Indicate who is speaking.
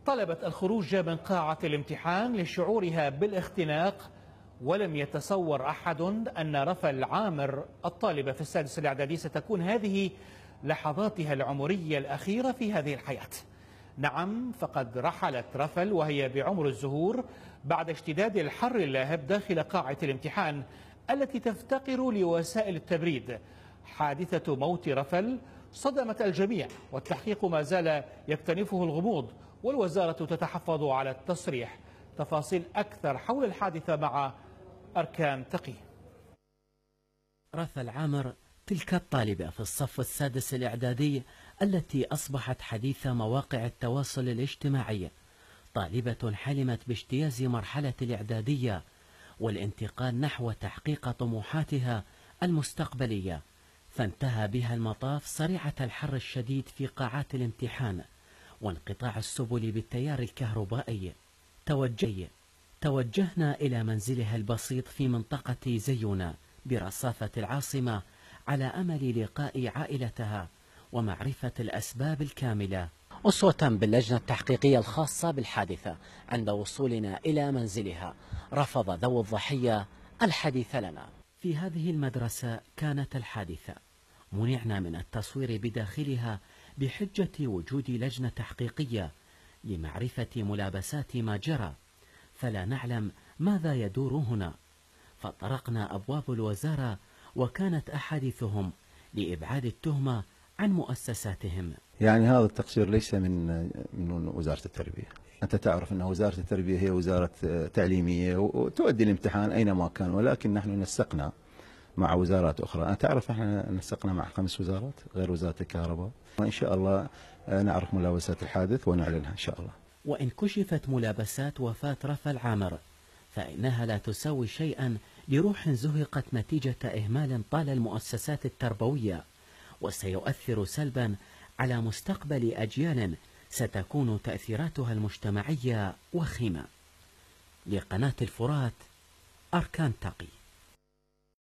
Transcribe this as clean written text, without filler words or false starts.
Speaker 1: طلبت الخروج من قاعة الامتحان لشعورها بالاختناق، ولم يتصور أحد أن رفل عامر الطالبة في السادس الإعدادي ستكون هذه لحظاتها العمرية الأخيرة في هذه الحياة. نعم، فقد رحلت رفل وهي بعمر الزهور بعد اشتداد الحر اللاهب داخل قاعة الامتحان التي تفتقر لوسائل التبريد. حادثة موت رفل صدمت الجميع، والتحقيق ما زال يكتنفه الغموض، والوزارة تتحفظ على التصريح. تفاصيل أكثر حول الحادثة مع أركان تقي.
Speaker 2: رفل عامر تلك الطالبة في الصف السادس الإعدادي التي أصبحت حديث مواقع التواصل الاجتماعي، طالبة حلمت باجتياز مرحلة الإعدادية والانتقال نحو تحقيق طموحاتها المستقبلية، فانتهى بها المطاف صريعة الحر الشديد في قاعات الامتحان وانقطاع السبل بالتيار الكهربائي. توجهنا إلى منزلها البسيط في منطقة زيونة برصافة العاصمة على أمل لقاء عائلتها ومعرفة الأسباب الكاملة. أسوة باللجنة التحقيقية الخاصة بالحادثة، عند وصولنا إلى منزلها رفض ذوي الضحية الحديث لنا. في هذه المدرسة كانت الحادثة، منعنا من التصوير بداخلها بحجة وجود لجنة تحقيقية لمعرفة ملابسات ما جرى، فلا نعلم ماذا يدور هنا، فطرقنا أبواب الوزارة وكانت أحاديثهم لإبعاد التهمة عن مؤسساتهم.
Speaker 3: يعني هذا التقصير ليس من وزارة التربية. أنت تعرف أن وزارة التربية هي وزارة تعليمية وتؤدي الامتحان أينما كان، ولكن نحن نسقنا مع وزارات أخرى. أنا تعرف احنا نسقنا مع 5 وزارات غير وزارة الكهرباء، وإن شاء الله نعرف ملابسات الحادث ونعلنها إن شاء الله.
Speaker 2: وإن كشفت ملابسات وفاة رفل عامر فإنها لا تساوي شيئا لروح زهقت نتيجة إهمال طال المؤسسات التربوية، وسيؤثر سلبا على مستقبل أجيال ستكون تأثيراتها المجتمعية وخيمة. لقناة الفرات، أركان تقي.